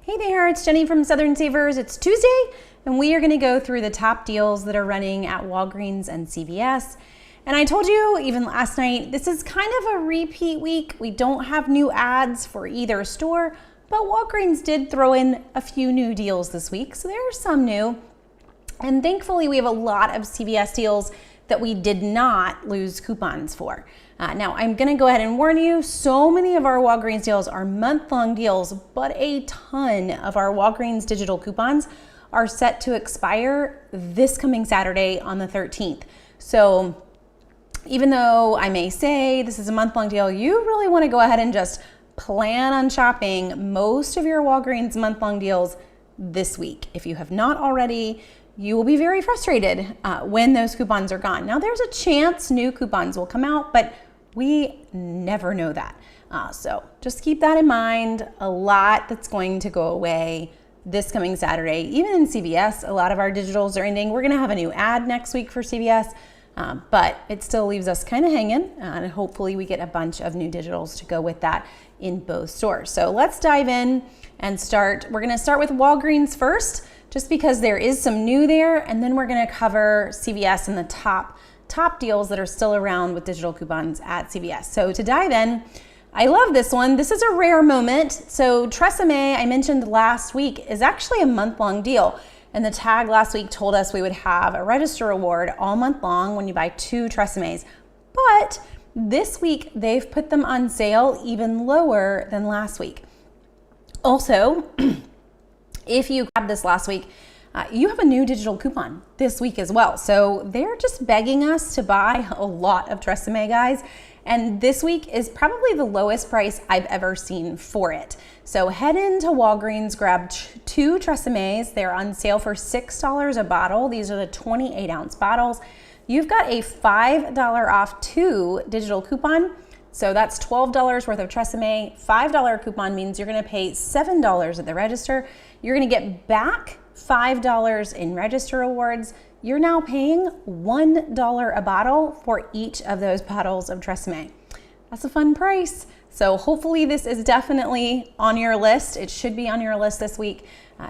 Hey there, it's Jenny from Southern Savers. It's Tuesday, and we are going to go through the top deals that are running at Walgreens and CVS. And I told you even last night, this is kind of a repeat week. We don't have new ads for either store, but Walgreens did throw in a few new deals this week, so there are some new. And thankfully, we have a lot of CVS deals that we did not lose coupons for. Now, I'm gonna go ahead and warn you, so many of our Walgreens deals are month-long deals, but a ton of our Walgreens digital coupons are set to expire this coming Saturday on the 13th. So even though I may say this is a month-long deal, you really wanna go ahead and just plan on shopping most of your Walgreens month-long deals this week. If you have not already, you will be very frustrated when those coupons are gone. Now, there's a chance new coupons will come out, but we never know that. So just keep that in mind. A lot that's going to go away this coming Saturday. Even in CVS, a lot of our digitals are ending. We're gonna have a new ad next week for CVS, but it still leaves us kind of hanging, and hopefully we get a bunch of new digitals to go with that in both stores. So let's dive in and start. We're gonna start with Walgreens first, just because there is some new there, and then we're gonna cover CVS and the top deals that are still around with digital coupons at CVS. So to dive in, I love this one. This is a rare moment. So TRESemmé, I mentioned last week, is actually a month-long deal. And the tag last week told us we would have a register award all month long when you buy 2 TRESemmés. But this week, they've put them on sale even lower than last week. Also, if you grabbed this last week, you have a new digital coupon this week as well. So they're just begging us to buy a lot of TRESemmé, guys. And this week is probably the lowest price I've ever seen for it. So head into Walgreens, grab 2 TRESemmés. They're on sale for $6 a bottle. These are the 28-ounce bottles. You've got a $5 off 2 digital coupon. So that's $12 worth of TRESemmé. $5 coupon means you're gonna pay $7 at the register. You're gonna get back $5 in register awards. You're now paying $1 a bottle for each of those bottles of TRESemmé. That's a fun price. So hopefully this is definitely on your list. It should be on your list this week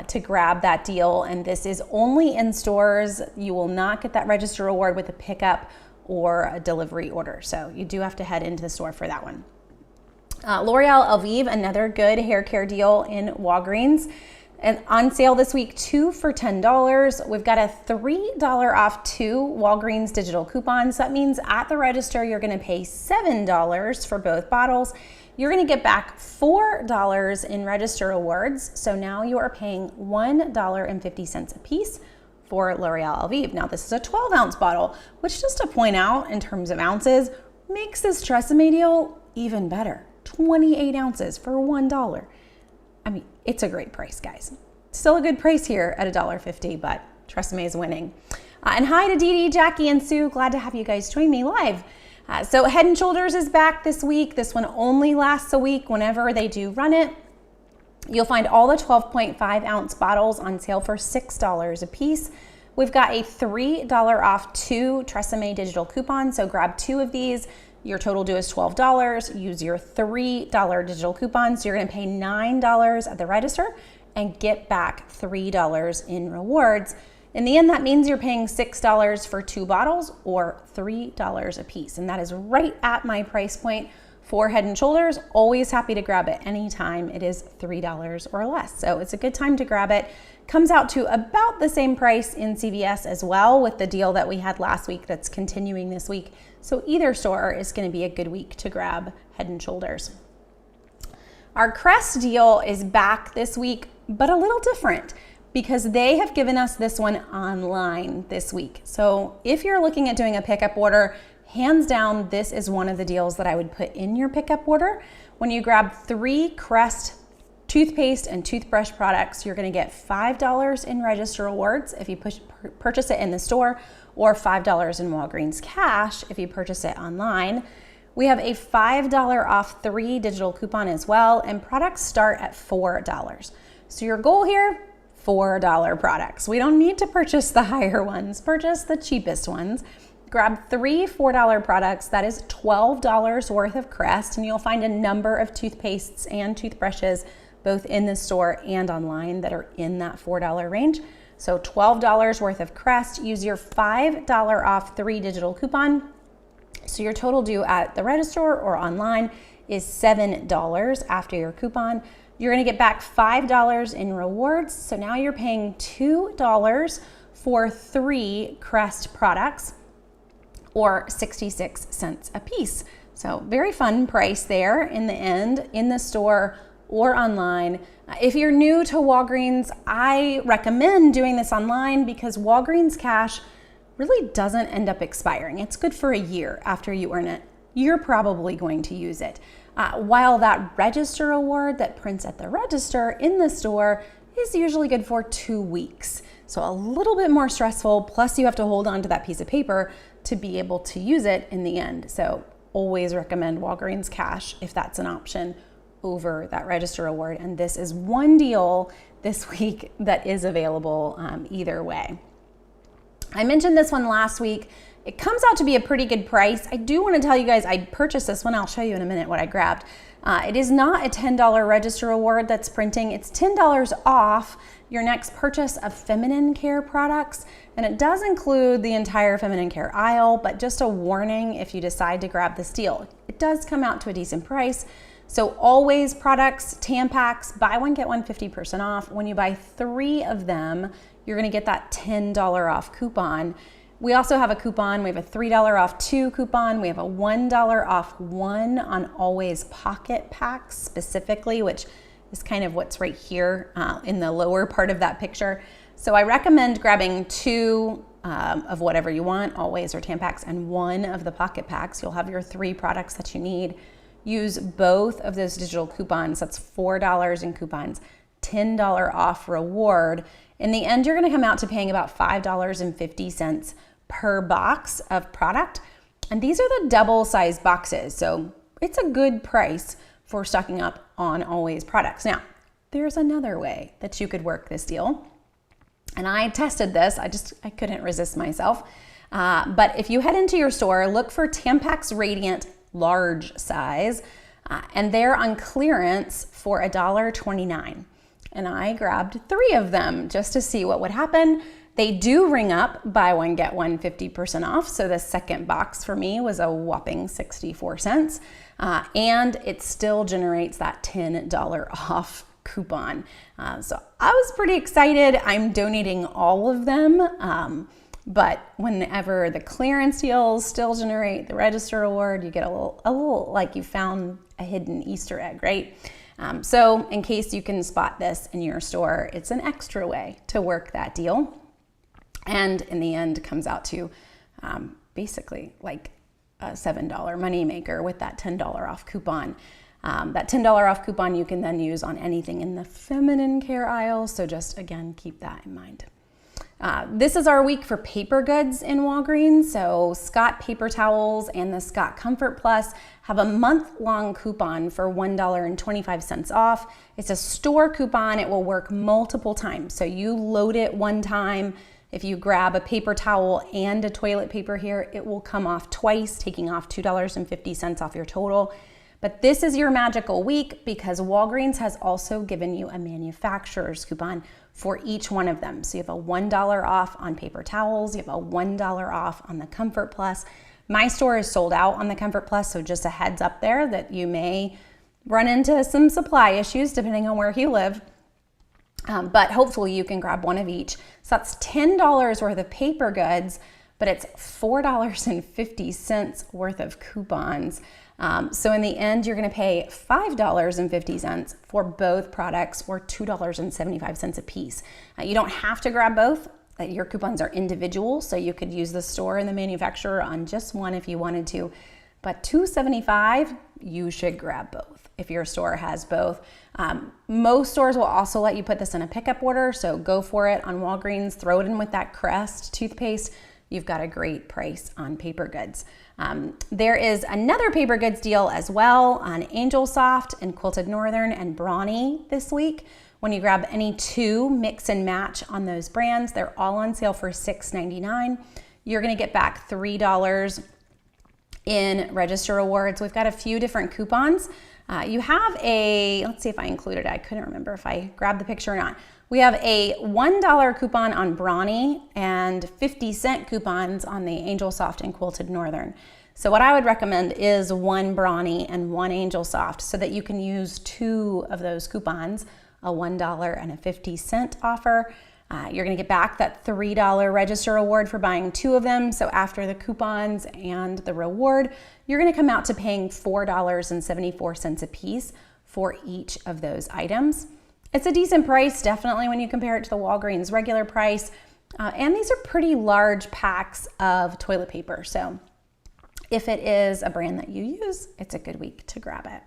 to grab that deal. And this is only in stores. You will not get that register award with a pickup or a delivery order. So you do have to head into the store for that one. L'Oreal Elvive, another good hair care deal in Walgreens. And on sale this week, 2 for $10. We've got a $3 off 2 Walgreens digital coupons. That means at the register, you're gonna pay $7 for both bottles. You're gonna get back $4 in register awards. So now you are paying $1.50 a piece for L'Oreal Elvive. Now this is a 12-ounce bottle, which, just to point out in terms of ounces, makes this TRESemmé deal even better. 28 ounces for $1. I mean, it's a great price, guys. Still a good price here at $1.50, but TRESemmé is winning. And hi to Dee Dee, Jackie, and Sue. Glad to have you guys join me live. So Head & Shoulders is back this week. This one only lasts a week whenever they do run it. You'll find all the 12.5-ounce bottles on sale for $6 a piece. We've got a $3 off 2 TRESemmé digital coupons, so grab 2 of these. Your total due is $12. Use your $3 digital coupon, so you're gonna pay $9 at the register and get back $3 in rewards. In the end, that means you're paying $6 for 2 bottles or $3 a piece, and that is right at my price point for Head & Shoulders. Always happy to grab it anytime it is $3 or less. So it's a good time to grab it. Comes out to about the same price in CVS as well, with the deal that we had last week that's continuing this week. So either store is gonna be a good week to grab Head & Shoulders. Our Crest deal is back this week, but a little different because they have given us this one online this week. So if you're looking at doing a pickup order, hands down, this is one of the deals that I would put in your pickup order. When you grab 3 Crest toothpaste and toothbrush products, you're gonna get $5 in register awards if you purchase it in the store, or $5 in Walgreens cash if you purchase it online. We have a $5 off 3 digital coupon as well, and products start at $4. So your goal here, $4 products. We don't need to purchase the higher ones, purchase the cheapest ones. Grab 3 $4 products, that is $12 worth of Crest, and you'll find a number of toothpastes and toothbrushes both in the store and online, that are in that $4 range. So $12 worth of Crest. Use your $5 off 3 digital coupon. So your total due at the register or online is $7 after your coupon. You're gonna get back $5 in rewards. So now you're paying $2 for 3 Crest products, or 66 cents a piece. So very fun price there in the end, in the store or online. If you're new to Walgreens, I recommend doing this online because Walgreens Cash really doesn't end up expiring. It's good for a year after you earn it. You're probably going to use it. While that register award that prints at the register in the store is usually good for 2 weeks. So a little bit more stressful, plus you have to hold on to that piece of paper to be able to use it in the end. So always recommend Walgreens Cash if that's an option over that register award. And this is one deal this week that is available either way. I mentioned this one last week. It comes out to be a pretty good price. I do want to tell you guys I purchased this one. I'll show you in a minute what I grabbed. It is not a $10 register award that's printing. It's $10 off your next purchase of feminine care products. And it does include the entire feminine care aisle, but just a warning if you decide to grab this deal. It does come out to a decent price. So Always products, Tampax, buy one, get one 50% off. When you buy 3 of them, you're gonna get that $10 off coupon. We also have a coupon. We have a $3 off 2 coupon. We have a $1 off 1 on Always pocket packs specifically, which is kind of what's right here in the lower part of that picture. So I recommend grabbing 2 of whatever you want, Always or Tampax, and 1 of the pocket packs. You'll have your 3 products that you need. Use both of those digital coupons. That's $4 in coupons, $10 off reward. In the end, you're gonna come out to paying about $5.50 per box of product. And these are the double-sized boxes. So it's a good price for stocking up on Always products. Now, there's another way that you could work this deal. And I tested this, I couldn't resist myself. But if you head into your store, look for Tampax Radiant large size, and they're on clearance for $1.29. And I grabbed 3 of them just to see what would happen. They do ring up, buy one, get one 50% off. So the second box for me was a whopping 64 cents. And it still generates that $10 off coupon. So I was pretty excited. I'm donating all of them. But whenever the clearance deals still generate the register award, you get a little like you found a hidden Easter egg, right? So in case you can spot this in your store, it's an extra way to work that deal. And in the end comes out to basically like a $7 moneymaker with that $10 off coupon. That $10 off coupon you can then use on anything in the feminine care aisle. So just again, keep that in mind. This is our week for paper goods in Walgreens. So Scott paper towels and the Scott Comfort Plus have a month-long coupon for $1.25 off. It's a store coupon. It will work multiple times. So you load it one time. If you grab a paper towel and a toilet paper here, it will come off twice, taking off $2.50 off your total. But this is your magical week because Walgreens has also given you a manufacturer's coupon for each one of them. So you have a $1 off on paper towels, you have a $1 off on the Comfort Plus. My store is sold out on the Comfort Plus, so just a heads up there that you may run into some supply issues depending on where you live. But hopefully you can grab one of each. So that's $10 worth of paper goods, but it's $4.50 worth of coupons. So in the end, you're gonna pay $5.50 for both products, or $2.75 a piece. You don't have to grab both. Your coupons are individual, so you could use the store and the manufacturer on just one if you wanted to. But $2.75, you should grab both if your store has both. Most stores will also let you put this in a pickup order, so go for it on Walgreens. Throw it in with that Crest toothpaste. You've got a great price on paper goods. There is another paper goods deal as well on Angel Soft and Quilted Northern and Brawny this week. When you grab any 2, mix and match on those brands, they're all on sale for $6.99. You're gonna get back $3 in register awards. We've got a few different coupons. You have a, let's see if I included it. I couldn't remember if I grabbed the picture or not. We have a $1 coupon on Brawny and 50-cent coupons on the Angel Soft and Quilted Northern. So what I would recommend is one Brawny and one Angel Soft so that you can use 2 of those coupons, a $1 and a 50-cent offer. You're gonna get back that $3 register reward for buying 2 of them. So after the coupons and the reward, you're gonna come out to paying $4.74 a piece for each of those items. It's a decent price, definitely when you compare it to the Walgreens regular price. And these are pretty large packs of toilet paper. So if it is a brand that you use, it's a good week to grab it.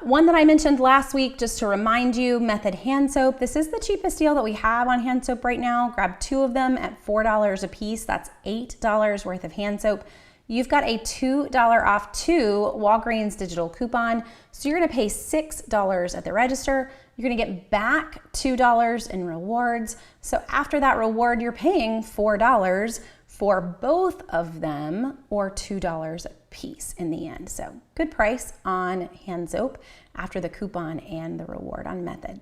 One that I mentioned last week, just to remind you, Method hand soap. This is the cheapest deal that we have on hand soap right now. Grab 2 of them at $4 a piece. That's $8 worth of hand soap. You've got a $2 off 2 Walgreens digital coupon. So you're gonna pay $6 at the register. You're gonna get back $2 in rewards. So after that reward, you're paying $4 for both of them, or $2 a piece in the end. So good price on hand soap after the coupon and the reward on Method.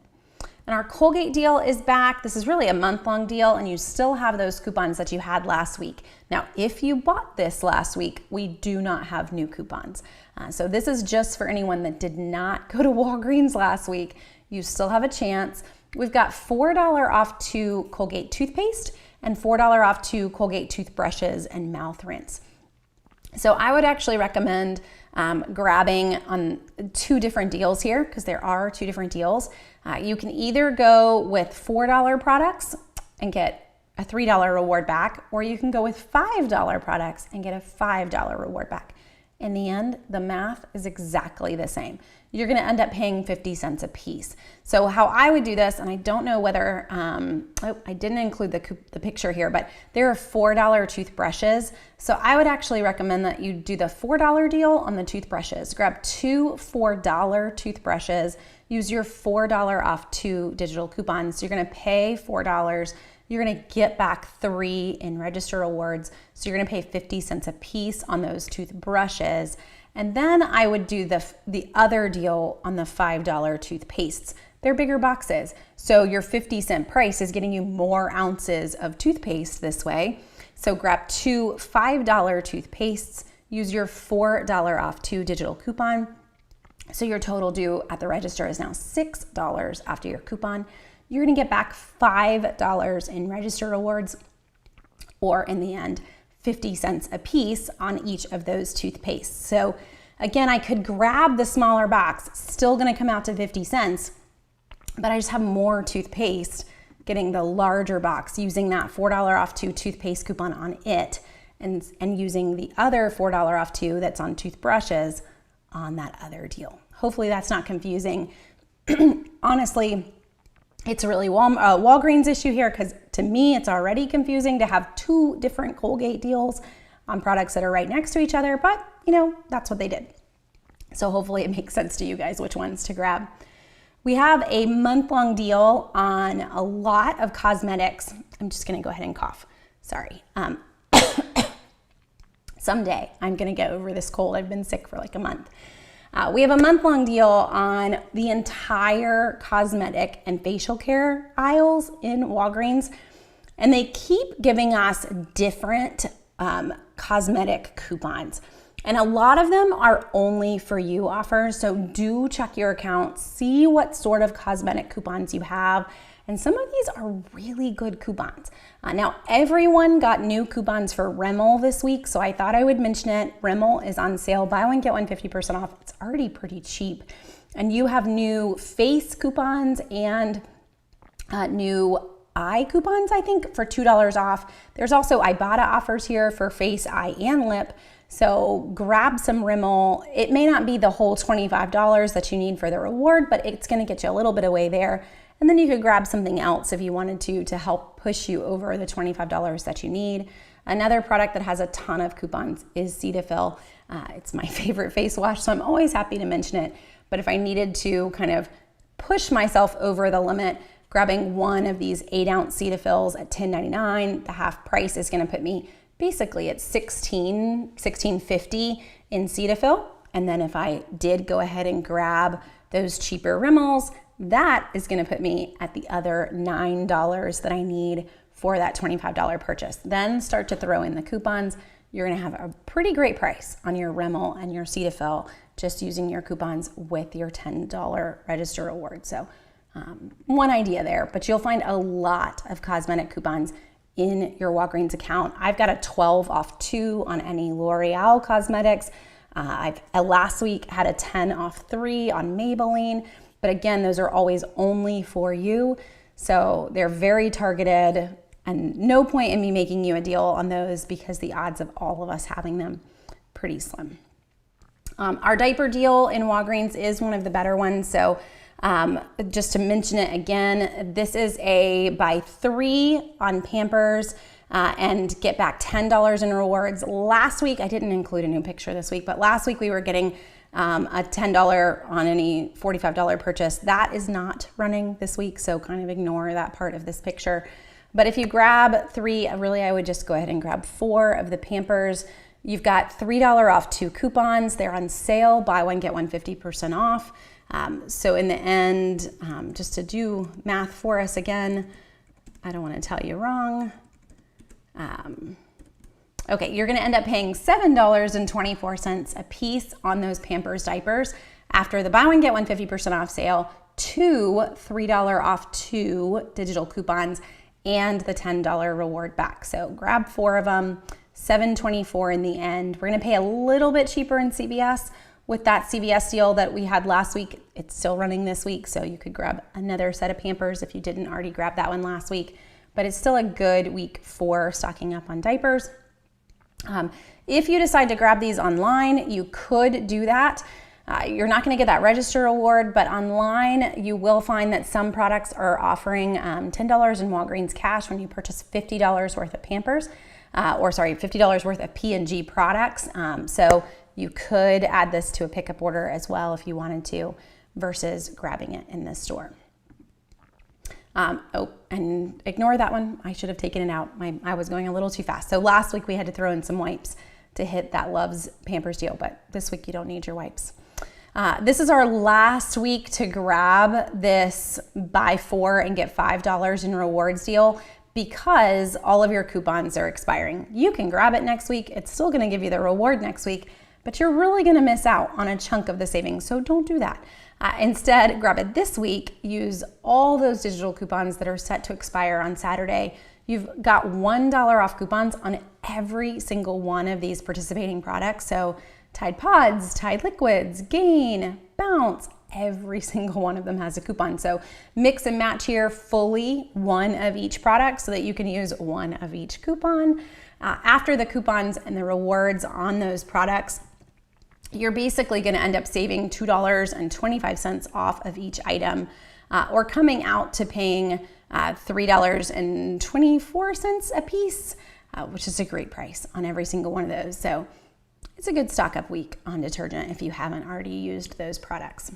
And our Colgate deal is back. This is really a month-long deal, and you still have those coupons that you had last week. Now, if you bought this last week, we do not have new coupons. So this is just for anyone that did not go to Walgreens last week. You still have a chance. We've got $4 off 2 Colgate toothpaste and $4 off 2 Colgate toothbrushes and mouth rinse. So I would actually recommend grabbing on 2 different deals here, because there are 2 different deals. You can either go with $4 products and get a $3 reward back, or you can go with $5 products and get a $5 reward back. In the end, the math is exactly the same. You're gonna end up paying 50 cents a piece. So how I would do this, and I don't know whether, I didn't include the picture here, but there are $4 toothbrushes. So I would actually recommend that you do the $4 deal on the toothbrushes. Grab 2 $4 toothbrushes, use your $4 off 2 digital coupons. So you're gonna pay $4. You're gonna get back 3 in register rewards. So you're gonna pay 50 cents a piece on those toothbrushes. And then I would do the other deal on the $5 toothpastes. They're bigger boxes. So your 50-cent price is getting you more ounces of toothpaste this way. So grab 2 $5 toothpastes, use your $4 off 2 digital coupon. So your total due at the register is now $6 after your coupon. You're gonna get back $5 in register rewards, or in the end, 50 cents a piece on each of those toothpastes. So again, I could grab the smaller box, still gonna come out to 50 cents, but I just have more toothpaste getting the larger box, using that $4 off 2 toothpaste coupon on it, and using the other $4 off 2 that's on toothbrushes on that other deal. Hopefully that's not confusing. Honestly, it's really Walgreens issue here, because to me, it's already confusing to have 2 different Colgate deals on products that are right next to each other, but you know, that's what they did. So hopefully it makes sense to you guys which ones to grab. We have a month-long deal on a lot of cosmetics. I'm just gonna go ahead and cough, sorry. Someday I'm gonna get over this cold. I've been sick for like a month. We have a month-long deal on the entire cosmetic and facial care aisles in Walgreens, and they keep giving us different cosmetic coupons. And a lot of them are only for you offers, so do check your account, see what sort of cosmetic coupons you have, and some of these are really good coupons. Now, everyone got new coupons for Rimmel this week, so I thought I would mention it. Rimmel is on sale, buy one, get one 50% off. It's already pretty cheap. And you have new face coupons and new eye coupons, I think, for $2 off. There's also Ibotta offers here for face, eye, and lip. So grab some Rimmel. It may not be the whole $25 that you need for the reward, but it's gonna get you a little bit away there. And then you could grab something else if you wanted to help push you over the $25 that you need. Another product that has a ton of coupons is Cetaphil. It's my favorite face wash, so I'm always happy to mention it. But if I needed to kind of push myself over the limit, grabbing one of these 8-ounce Cetaphils at $10.99, the half price is gonna put me basically at $16.50 in Cetaphil. And then if I did go ahead and grab those cheaper Rimmels, that is gonna put me at the other $9 that I need for that $25 purchase. Then start to throw in the coupons. You're gonna have a pretty great price on your Rimmel and your Cetaphil just using your coupons with your $10 register reward. So one idea there, but you'll find a lot of cosmetic coupons in your Walgreens account. I've got a 12 off 2 on any L'Oreal cosmetics. I've last week had a 10 off 3 on Maybelline, but again, those are always only for you. So they're very targeted, and no point in me making you a deal on those because the odds of all of us having them pretty slim. Our diaper deal in Walgreens is one of the better ones. So just to mention it again, this is a buy 3 on Pampers and get back $10 in rewards. Last week, I didn't include a new picture this week, but last week we were getting a $10 on any $45 purchase. That is not running this week, so kind of ignore that part of this picture. But if you grab 3, really I would just go ahead and grab 4 of the Pampers. You've got $3 off 2 coupons. They're on sale, buy one, get one 50% off. So in the end, just to do math for us again, I don't want to tell you wrong. Okay, you're gonna end up paying $7.24 a piece on those Pampers diapers after the buy one, get one 50% off sale, 2 $3 off 2 digital coupons, and the $10 reward back. So grab 4 of them, $7.24 in the end. We're gonna pay a little bit cheaper in CVS with that CVS deal that we had last week. It's still running this week, so you could grab another set of Pampers if you didn't already grab that one last week. But it's still a good week for stocking up on diapers. If you decide to grab these online, you could do that. You're not going to get that register reward, but online you will find that some products are offering $10 in Walgreens cash when you purchase $50 worth of Pampers, $50 worth of P&G products. So you could add this to a pickup order as well if you wanted to, versus grabbing it in this store. And ignore that one. I should have taken it out. I was going a little too fast. So last week we had to throw in some wipes to hit that Love's Pampers deal, but this week you don't need your wipes. This is our last week to grab this buy 4 and get $5 in rewards deal because all of your coupons are expiring. You can grab it next week. It's still going to give you the reward next week, but you're really going to miss out on a chunk of the savings. So don't do that. Instead, grab it this week. Use all those digital coupons that are set to expire on Saturday. You've got $1 off coupons on every single one of these participating products. So Tide Pods, Tide Liquids, Gain, Bounce, every single one of them has a coupon. So mix and match here fully one of each product so that you can use one of each coupon. After the coupons and the rewards on those products, you're basically going to end up saving $2.25 off of each item, or coming out to paying $3.24 a piece, which is a great price on every single one of those. So it's a good stock up week on detergent if you haven't already used those products.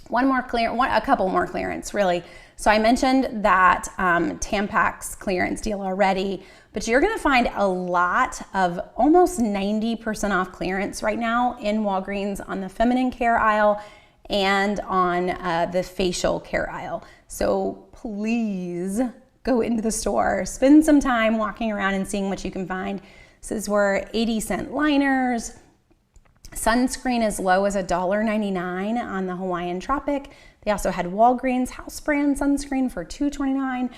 A couple more clearance, really. So I mentioned that Tampax clearance deal already, but you're gonna find a lot of almost 90% off clearance right now in Walgreens on the feminine care aisle and on the facial care aisle. So please go into the store, spend some time walking around and seeing what you can find. This is where 80-cent liners, sunscreen as low as $1.99 on the Hawaiian Tropic. They also had Walgreens house brand sunscreen for $2.29.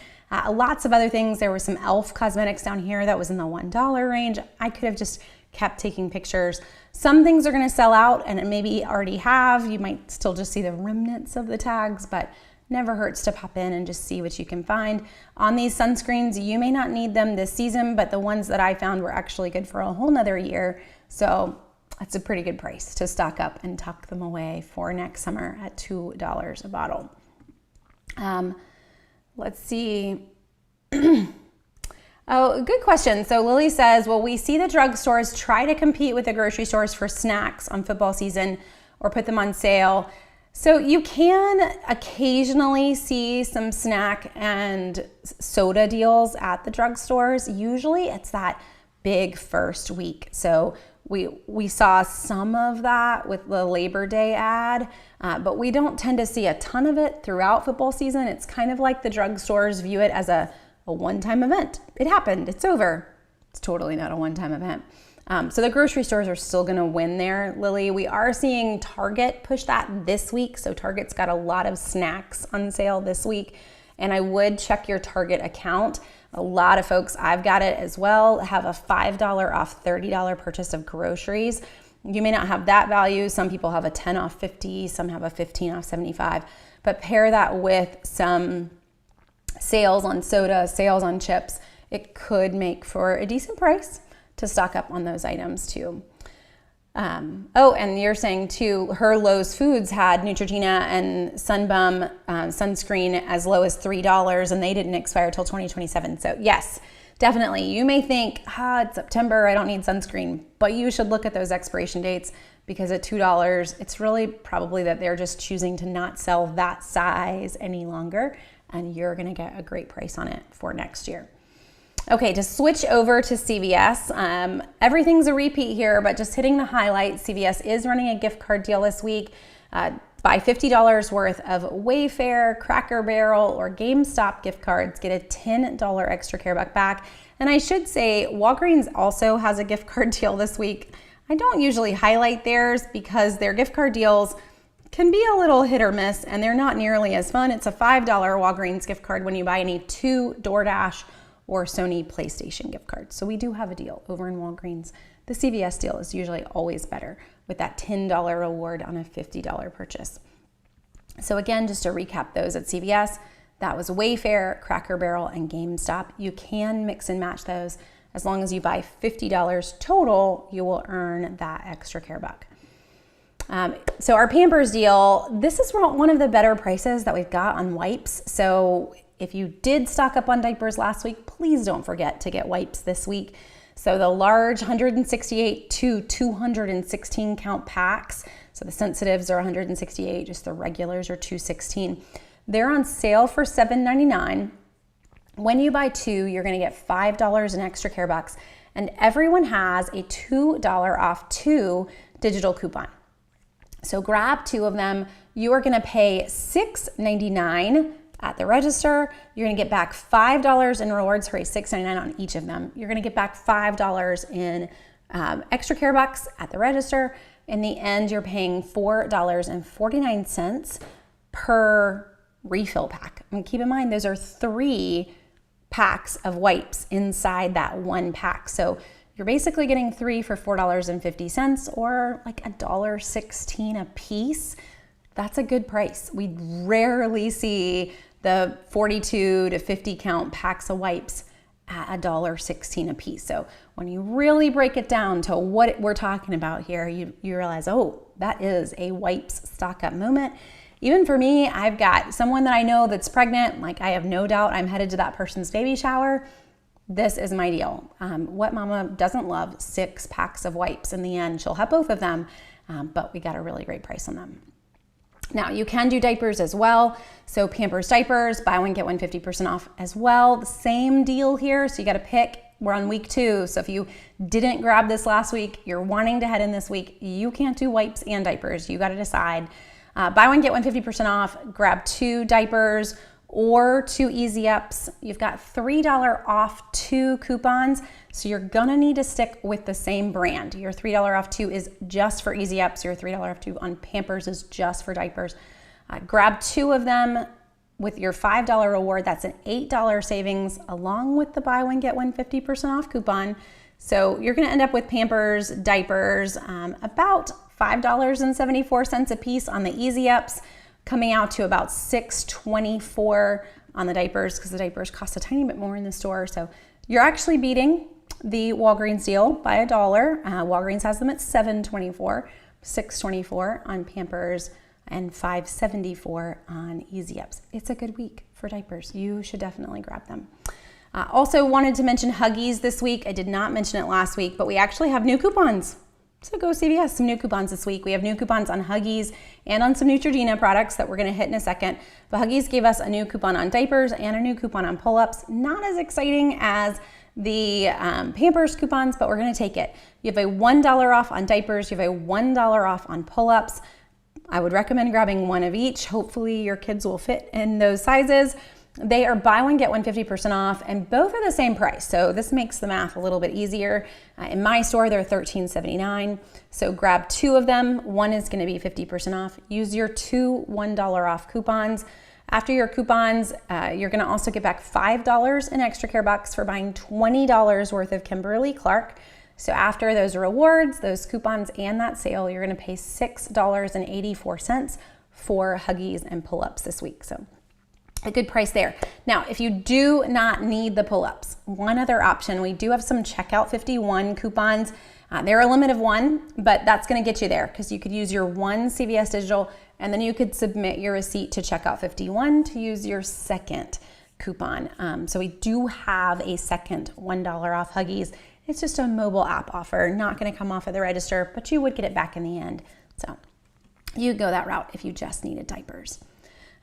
Lots of other things. There was some e.l.f. cosmetics down here that was in the $1 range. I could have just kept taking pictures. Some things are going to sell out and maybe already have. You might still just see the remnants of the tags, but never hurts to pop in and just see what you can find. On these sunscreens, you may not need them this season, but the ones that I found were actually good for a whole nother year. So that's a pretty good price to stock up and tuck them away for next summer at $2 a bottle. Let's see. Oh, good question. So Lily says, well, we see the drugstores try to compete with the grocery stores for snacks on football season or put them on sale. So you can occasionally see some snack and soda deals at the drugstores. Usually it's that big first week. So We saw some of that with the Labor Day ad, but we don't tend to see a ton of it throughout football season. It's kind of like the drugstores view it as a one-time event. It happened, it's over. It's totally not a one-time event. So the grocery stores are still gonna win there, Lily. We are seeing Target push that this week. So Target's got a lot of snacks on sale this week. And I would check your Target account. A lot of folks, I've got it as well, have a $5 off $30 purchase of groceries. You may not have that value. Some people have a 10 off 50, some have a 15 off 75, but pair that with some sales on soda, sales on chips. It could make for a decent price to stock up on those items too. Oh, and you're saying too, her Lowe's Foods had Neutrogena and Sunbum sunscreen as low as $3 and they didn't expire till 2027. So yes, definitely. You may think, it's September, I don't need sunscreen, but you should look at those expiration dates because at $2, it's really probably that they're just choosing to not sell that size any longer and you're gonna get a great price on it for next year. Okay, to switch over to CVS, everything's a repeat here, but just hitting the highlights, CVS is running a gift card deal this week. Buy $50 worth of Wayfair, Cracker Barrel, or GameStop gift cards, get a $10 ExtraCare buck back. And I should say, Walgreens also has a gift card deal this week. I don't usually highlight theirs because their gift card deals can be a little hit or miss, and they're not nearly as fun. It's a $5 Walgreens gift card when you buy any 2 DoorDash or Sony PlayStation gift cards. So we do have a deal over in Walgreens. The CVS deal is usually always better with that $10 reward on a $50 purchase. So again, just to recap those at CVS, that was Wayfair, Cracker Barrel, and GameStop. You can mix and match those. As long as you buy $50 total, you will earn that ExtraCare buck. So our Pampers deal, this is one of the better prices that we've got on wipes. So if you did stock up on diapers last week, please don't forget to get wipes this week. So the large 168 to 216 count packs, so the sensitives are 168, just the regulars are 216. They're on sale for $7.99. When you buy 2, you're gonna get $5 in ExtraCare bucks, and everyone has a $2 off 2 digital coupon. So grab 2 of them. You are gonna pay $6.99 at the register. You're gonna get back $5 in rewards for a $6.99 on each of them. You're gonna get back $5 in ExtraCare bucks at the register. In the end, you're paying $4.49 per refill pack. And keep in mind, those are 3 packs of wipes inside that 1 pack. So you're basically getting 3 for $4.50 or like $1.16 a piece. That's a good price. We rarely see the 42 to 50 count packs of wipes at $1.16 a piece. So when you really break it down to what we're talking about here, you realize, oh, that is a wipes stock up moment. Even for me, I've got someone that I know that's pregnant. Like I have no doubt I'm headed to that person's baby shower. This is my deal. What mama doesn't love 6 packs of wipes? In the end, she'll have both of them, but we got a really great price on them. Now you can do diapers as well. So Pampers diapers, buy one, get one 50% off as well. The same deal here. So you got to pick, we're on week 2. So if you didn't grab this last week, you're wanting to head in this week, you can't do wipes and diapers. You got to decide. Buy one, get one 50% off, grab 2 diapers or 2 Easy Ups. You've got $3 off 2 coupons. So you're gonna need to stick with the same brand. Your $3 off 2 is just for Easy Ups. Your $3 off 2 on Pampers is just for diapers. Grab 2 of them with your $5 reward. That's an $8 savings along with the buy one, get one 50% off coupon. So you're gonna end up with Pampers, diapers, about $5.74 a piece on the Easy Ups, coming out to about $6.24 on the diapers because the diapers cost a tiny bit more in the store. So you're actually beating the Walgreens deal by $1. Walgreens has them at $7.24, $6.24 on Pampers, and $5.74 on Easy Ups. It's a good week for diapers. You should definitely grab them. Also wanted to mention Huggies this week. I did not mention it last week, but we actually have new coupons. So go CVS, some new coupons this week. We have new coupons on Huggies and on some Neutrogena products that we're gonna hit in a second. But Huggies gave us a new coupon on diapers and a new coupon on pull-ups. Not as exciting as the Pampers coupons, but we're gonna take it. You have a $1 off on diapers, you have a $1 off on pull-ups. I would recommend grabbing one of each. Hopefully your kids will fit in those sizes. They are buy one, get one 50% off, and both are the same price. So this makes the math a little bit easier. In my store, they're $13.79. So grab two of them. One is gonna be 50% off. Use your two $1 off coupons. After your coupons, you're gonna also get back $5 in ExtraCare bucks for buying $20 worth of Kimberly-Clark. So after those rewards, those coupons, and that sale, you're gonna pay $6.84 for Huggies and pull-ups this week. So a good price there. Now, if you do not need the pull-ups, one other option, we do have some Checkout 51 coupons. They're a limit of one, but that's gonna get you there because you could use your one CVS digital and then you could submit your receipt to Checkout 51 to use your second coupon. So we do have a second $1 off Huggies. It's just a mobile app offer, not gonna come off of the register, but you would get it back in the end. So you go that route if you just needed diapers.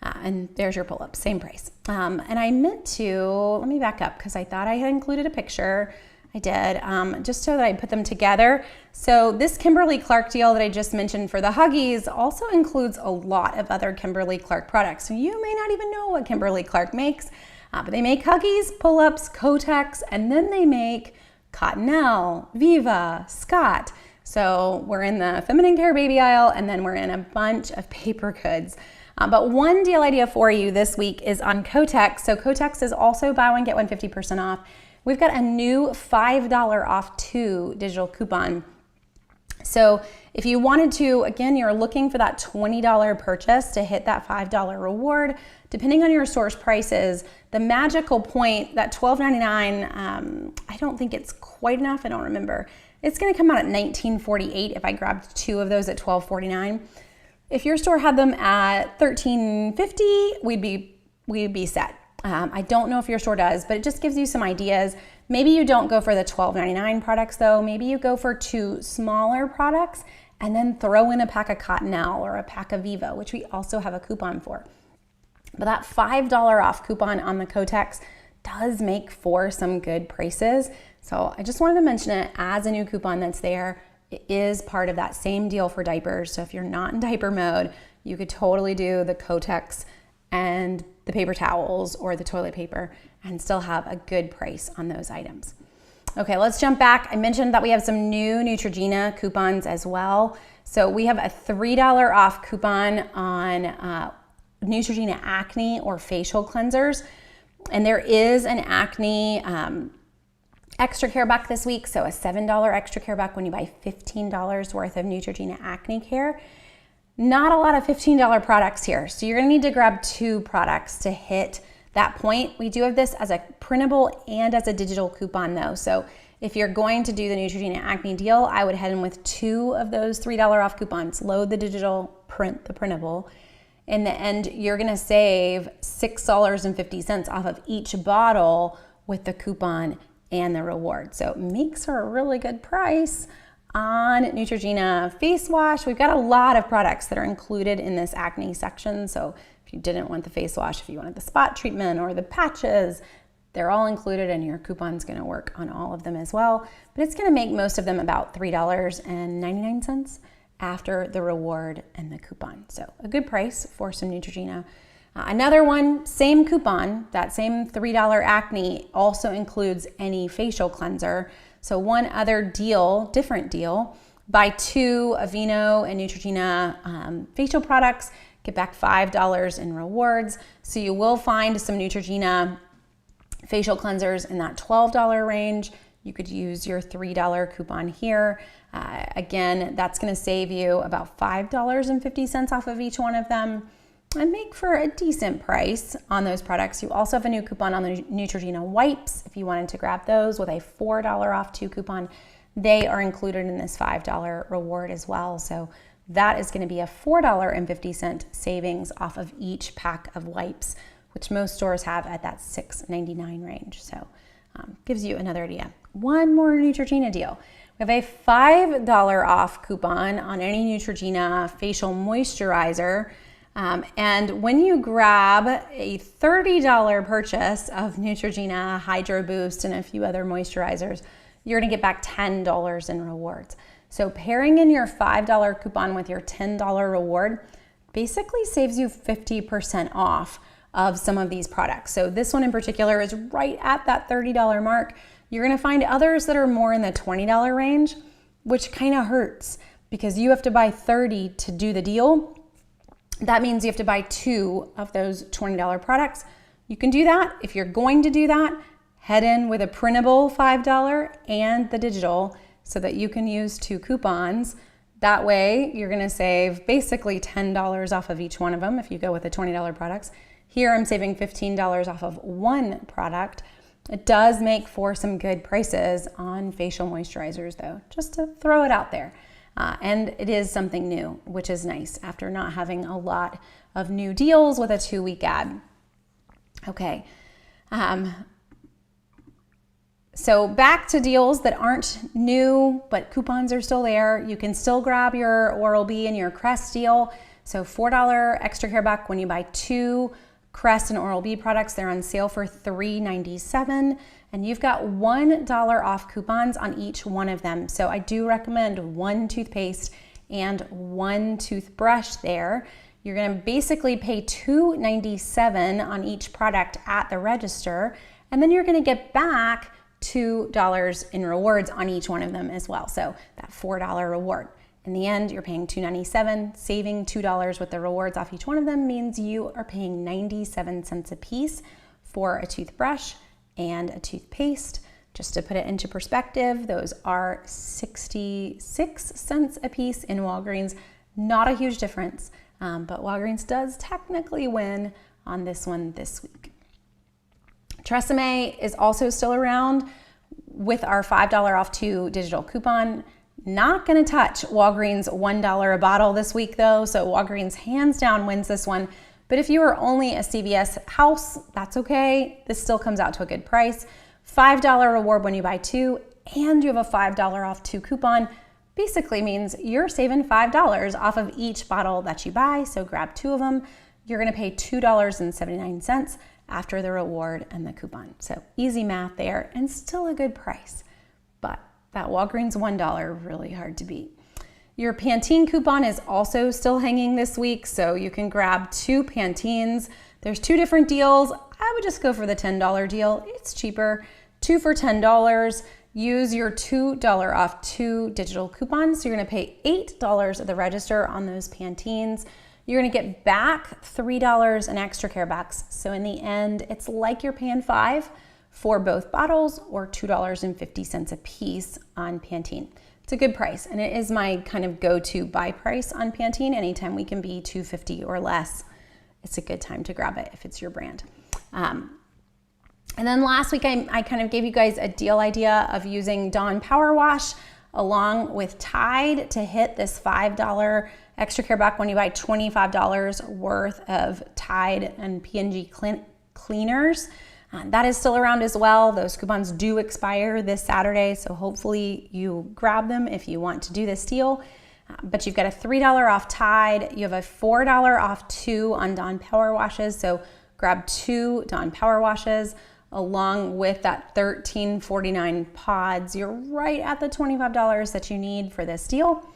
And there's your pull-up, same price. And I meant to, let me back up because I thought I had included a picture. I did, just so that I put them together. So this Kimberly-Clark deal that I just mentioned for the Huggies also includes a lot of other Kimberly-Clark products. So you may not even know what Kimberly-Clark makes, but they make Huggies, pull-ups, Kotex, and then they make Cottonelle, Viva, Scott. So we're in the feminine care baby aisle, and then we're in a bunch of paper goods. But one deal idea for you this week is on Kotex. So Kotex is also buy one, get one 50% off. We've got a new $5 off 2 digital coupon. So if you wanted to, again, you're looking for that $20 purchase to hit that $5 reward. Depending on your source prices, the magical point, that $12.99, I don't think it's quite enough. I don't remember. It's gonna come out at $19.48 if I grabbed 2 of those at $12.49. If your store had them at $13.50, we'd be set. I don't know if your store does, but it just gives you some ideas. Maybe you don't go for the $12.99 products though. Maybe you go for 2 smaller products and then throw in a pack of Cottonelle or a pack of Viva, which we also have a coupon for. But that $5 off coupon on the Kotex does make for some good prices. So I just wanted to mention it as a new coupon that's there. It is part of that same deal for diapers. So if you're not in diaper mode, you could totally do the Kotex and the paper towels or the toilet paper and still have a good price on those items. Okay, let's jump back. I mentioned that we have some new Neutrogena coupons as well. So we have a $3 off coupon on Neutrogena acne or facial cleansers. And there is an acne ExtraCare buck this week, so a $7 ExtraCare buck when you buy $15 worth of Neutrogena Acne Care. Not a lot of $15 products here, so you're gonna need to grab 2 products to hit that point. We do have this as a printable and as a digital coupon though, so if you're going to do the Neutrogena Acne deal, I would head in with 2 of those $3 off coupons. Load the digital, print the printable. In the end, you're gonna save $6.50 off of each bottle with the coupon and the reward. So it makes for a really good price on Neutrogena face wash. We've got a lot of products that are included in this acne section. So if you didn't want the face wash, if you wanted the spot treatment or the patches, they're all included and your coupon's gonna work on all of them as well. But it's gonna make most of them about $3.99 after the reward and the coupon. So a good price for some Neutrogena. Another one, same coupon, that same $3 acne also includes any facial cleanser. So one other deal, different deal, buy 2 Aveeno and Neutrogena facial products, get back $5 in rewards. So you will find some Neutrogena facial cleansers in that $12 range. You could use your $3 coupon here. Again, that's gonna save you about $5.50 off of each one of them and make for a decent price on those products. You also have a new coupon on the Neutrogena wipes if you wanted to grab those with a $4 off 2 coupon. They are included in this $5 reward as well. So that is gonna be a $4.50 savings off of each pack of wipes, which most stores have at that $6.99 range. So gives you another idea. One more Neutrogena deal. We have a $5 off coupon on any Neutrogena facial moisturizer. And when you grab a $30 purchase of Neutrogena, Hydro Boost, and a few other moisturizers, you're gonna get back $10 in rewards. So pairing in your $5 coupon with your $10 reward basically saves you 50% off of some of these products. So this one in particular is right at that $30 mark. You're gonna find others that are more in the $20 range, which kind of hurts because you have to buy 30 to do the deal. That means you have to buy 2 of those $20 products. You can do that. If you're going to do that, head in with a printable $5 and the digital so that you can use 2 coupons. That way you're gonna save basically $10 off of each one of them if you go with the $20 products. Here I'm saving $15 off of 1 product. It does make for some good prices on facial moisturizers though, just to throw it out there. And it is something new, which is nice after not having a lot of new deals with a 2-week ad. Okay. So back to deals that aren't new, but coupons are still there. You can still grab your Oral-B and your Crest deal. So $4 ExtraCare back when you buy 2 Crest and Oral-B products. They're on sale for $3.97, and you've got $1 off coupons on each one of them. So I do recommend 1 toothpaste and 1 toothbrush there. You're gonna basically pay $2.97 on each product at the register, and then you're gonna get back $2 in rewards on each one of them as well. So that $4 reward. In the end, you're paying $2.97, saving $2 with the rewards off each one of them means you are paying 97 cents a piece for a toothbrush and a toothpaste. Just to put it into perspective, those are 66 cents a piece in Walgreens. Not a huge difference, but Walgreens does technically win on this one this week. Tresemme is also still around with our $5 off 2 digital coupon. Not gonna touch Walgreens $1 a bottle this week though, so Walgreens hands down wins this one. But if you are only a CVS house, that's okay. This still comes out to a good price. $5 reward when you buy 2, and you have a $5 off 2 coupon. Basically means you're saving $5 off of each bottle that you buy, so grab 2 of them. You're gonna pay $2.79 after the reward and the coupon. So easy math there, and still a good price. But that Walgreens $1, really hard to beat. Your Pantene coupon is also still hanging this week, so you can grab 2 Pantenes. There's 2 different deals. I would just go for the $10 deal. It's cheaper. 2 for $10. Use your $2 off 2 digital coupons. So you're gonna pay $8 at the register on those Pantenes. You're gonna get back $3 in ExtraCare backs. So in the end, it's like you're paying $5 for both bottles or $2.50 a piece on Pantene. It's a good price, and it is my kind of go-to buy price on Pantene. Anytime we can be $2.50 or less, it's a good time to grab it if it's your brand. And then last week, I kind of gave you guys a deal idea of using Dawn Power Wash along with Tide to hit this $5 ExtraCare back when you buy $25 worth of Tide and P&G cleaners. That is still around as well. Those coupons do expire this Saturday, so hopefully you grab them if you want to do this deal. But you've got a $3 off Tide. You have a $4 off 2 on Dawn Power Washes, so grab 2 Dawn Power Washes along with that $13.49 pods. You're right at the $25 that you need for this deal.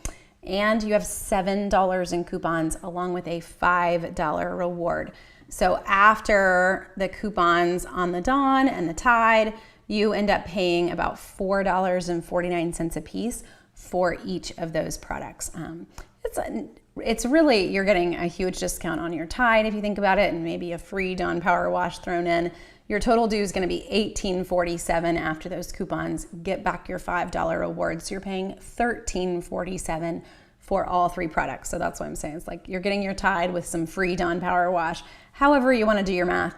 And you have $7 in coupons along with a $5 reward. So after the coupons on the Dawn and the Tide, you end up paying about $4.49 a piece for each of those products. It's really, you're getting a huge discount on your Tide if you think about it, and maybe a free Dawn Power Wash thrown in. Your total due is gonna be $18.47 after those coupons. Get back your $5 reward, so you're paying $13.47 for all 3 products. So that's what I'm saying. It's like you're getting your Tide with some free Dawn Power Wash. However you want to do your math,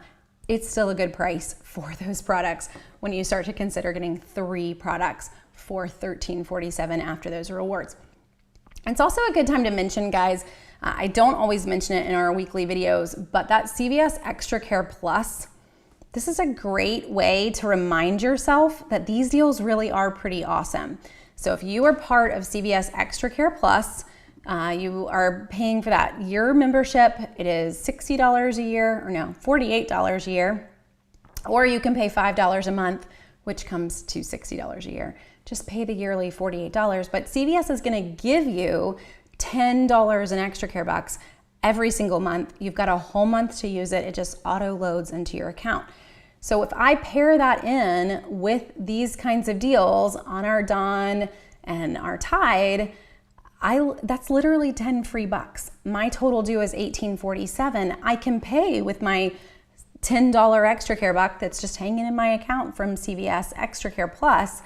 it's still a good price for those products when you start to consider getting 3 products for $13.47 after those rewards. It's also a good time to mention, guys, I don't always mention it in our weekly videos, but that CVS ExtraCare Plus, this is a great way to remind yourself that these deals really are pretty awesome. So if you are part of CVS ExtraCare Plus, You are paying for that year membership. It is $60 a year, or no, $48 a year. Or you can pay $5 a month, which comes to $60 a year. Just pay the yearly $48. But CVS is going to give you $10 in ExtraCare bucks every single month. You've got a whole month to use it. It just auto loads into your account. So if I pair that in with these kinds of deals on our Dawn and our Tide, that's literally 10 free bucks. My total due is $18.47. I can pay with my $10 ExtraCare buck that's just hanging in my account from CVS ExtraCare Plus.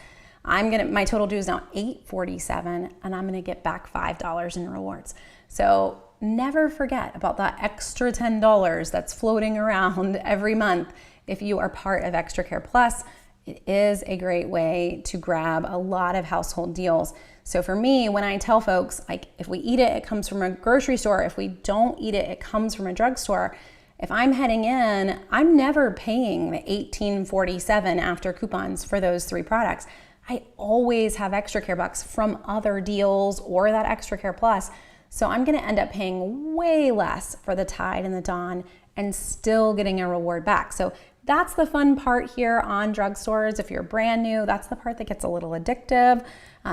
My total due is now $8.47, and I'm gonna get back $5 in rewards. So never forget about that extra $10 that's floating around every month if you are part of ExtraCare Plus. It is a great way to grab a lot of household deals. So for me, when I tell folks, like, if we eat it, it comes from a grocery store. If we don't eat it, it comes from a drugstore. If I'm heading in, I'm never paying the $18.47 after coupons for those 3 products. I always have ExtraCare bucks from other deals or that ExtraCare Plus. So I'm gonna end up paying way less for the Tide and the Dawn and still getting a reward back. So that's the fun part here on drugstores. If you're brand new, that's the part that gets a little addictive.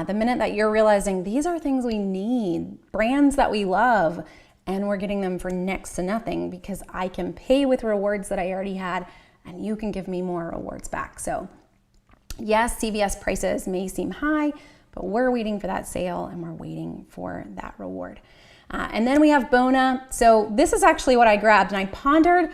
The minute that you're realizing these are things we need, brands that we love, and we're getting them for next to nothing because I can pay with rewards that I already had and you can give me more rewards back. So yes, CVS prices may seem high, but we're waiting for that sale and we're waiting for that reward. And then we have Bona. So this is actually what I grabbed, and I pondered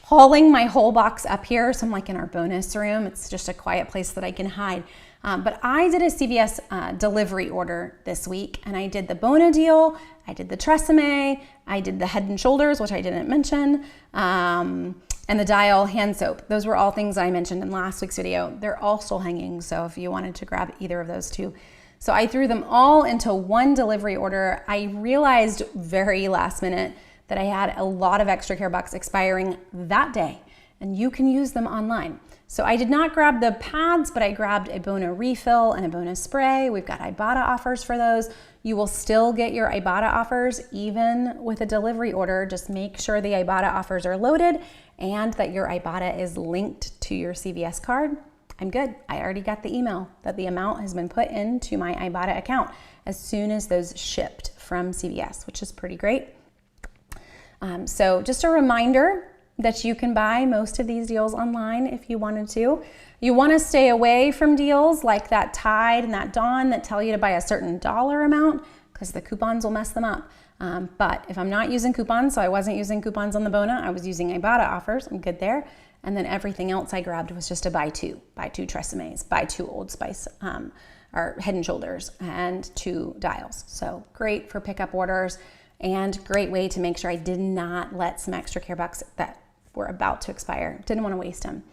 hauling my whole box up here. So I'm like in our bonus room. It's just a quiet place that I can hide. But I did a CVS delivery order this week, and I did the Bona deal, I did the Tresemme, I did the Head & Shoulders, which I didn't mention, and the Dial hand soap. Those were all things I mentioned in last week's video. They're all still hanging, so if you wanted to grab either of those two. So I threw them all into one delivery order. I realized very last minute that I had a lot of ExtraCare bucks expiring that day, and you can use them online. So I did not grab the pads, but I grabbed a Bona refill and a Bona spray. We've got Ibotta offers for those. You will still get your Ibotta offers even with a delivery order. Just make sure the Ibotta offers are loaded and that your Ibotta is linked to your CVS card. I'm good. I already got the email that the amount has been put into my Ibotta account as soon as those shipped from CVS, which is pretty great. So just a reminder that you can buy most of these deals online if you wanted to. You want to stay away from deals like that Tide and that Dawn that tell you to buy a certain dollar amount because the coupons will mess them up. But if I'm not using coupons, so I wasn't using coupons on the Bona, I was using Ibotta offers, I'm good there. And then everything else I grabbed was just to buy two Tresemmes, buy 2 Old Spice or Head & Shoulders, and 2 Dials. So great for pickup orders and great way to make sure I did not let some ExtraCare bucks that were about to expire. Didn't want to waste them.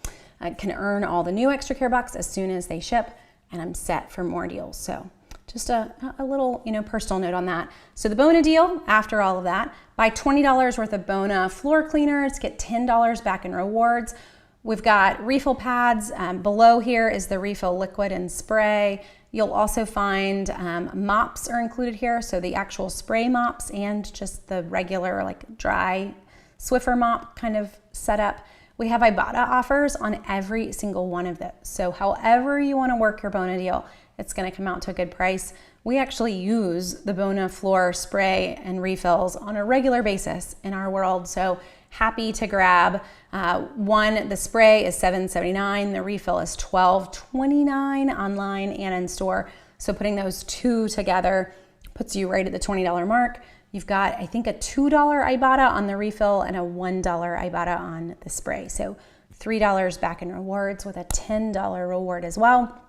I can earn all the new ExtraCare bucks as soon as they ship, and I'm set for more deals. So just a little, personal note on that. So the Bona deal, after all of that, buy $20 worth of Bona floor cleaners, get $10 back in rewards. We've got refill pads. Below here is the refill liquid and spray. You'll also find mops are included here. So the actual spray mops and just the regular like dry Swiffer mop kind of setup. We have Ibotta offers on every single one of those. So however you want to work your Bona deal, it's going to come out to a good price. We actually use the Bona floor spray and refills on a regular basis in our world. So happy to grab one. The spray is $7.79. The refill is $12.29 online and in store. So putting those two together puts you right at the $20 mark. You've got, I think, a $2 Ibotta on the refill and a $1 Ibotta on the spray. So $3 back in rewards with a $10 reward as well.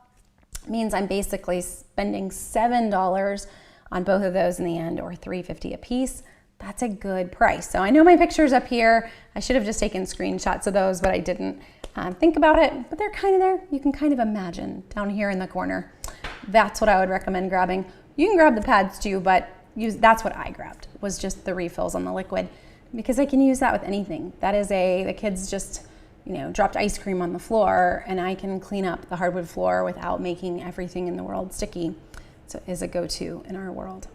Means I'm basically spending $7 on both of those in the end, or $3.50 a piece. That's a good price. So I know my picture's up here. I should have just taken screenshots of those, but I didn't think about it. But they're kind of there. You can kind of imagine down here in the corner. That's what I would recommend grabbing. You can grab the pads too, but that's what I grabbed, was just the refills on the liquid, because I can use that with anything. That is the kids just dropped ice cream on the floor, and I can clean up the hardwood floor without making everything in the world sticky. So it is a go-to in our world.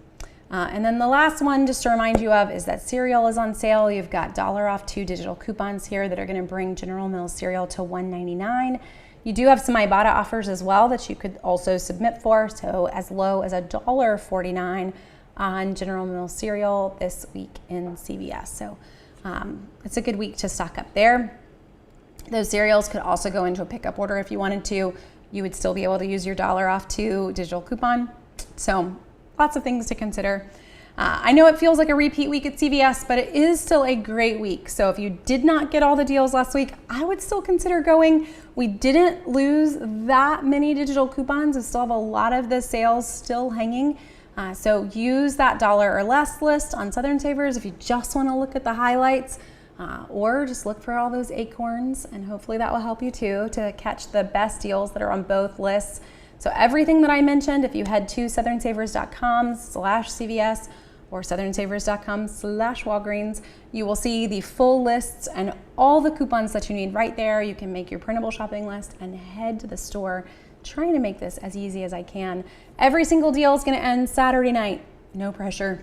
And then the last one, just to remind you of, is that cereal is on sale. You've got $1 off 2 digital coupons here that are going to bring General Mills cereal to $1.99. You do have some Ibotta offers as well that you could also submit for, so as low as $1.49 on General Mills cereal this week in CVS. So it's a good week to stock up there. Those cereals could also go into a pickup order if you wanted to. You would still be able to use your $1 off 2 digital coupon. So lots of things to consider. I know it feels like a repeat week at CVS, but it is still a great week. So if you did not get all the deals last week, I would still consider going. We didn't lose that many digital coupons. We still have a lot of the sales still hanging. So use that $1 or less list on Southern Savers if you just want to look at the highlights, or just look for all those acorns, and hopefully that will help you too to catch the best deals that are on both lists. So everything that I mentioned, if you head to southernsavers.com/CVS or southernsavers.com/Walgreens, you will see the full lists and all the coupons that you need right there. You can make your printable shopping list and head to the store, trying to make this as easy as I can. Every single deal is going to end Saturday night. No pressure.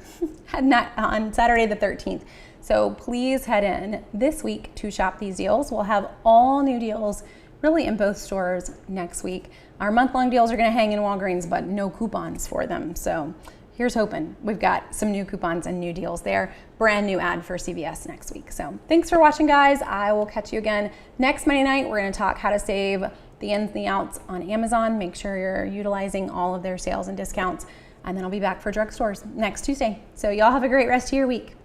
On Saturday the 13th. So please head in this week to shop these deals. We'll have all new deals really in both stores next week. Our month-long deals are going to hang in Walgreens, but no coupons for them. So here's hoping. We've got some new coupons and new deals there. Brand new ad for CVS next week. So thanks for watching, guys. I will catch you again next Monday night. We're going to talk how to save the ins and the outs on Amazon. Make sure you're utilizing all of their sales and discounts. And then I'll be back for drugstores next Tuesday. So y'all have a great rest of your week.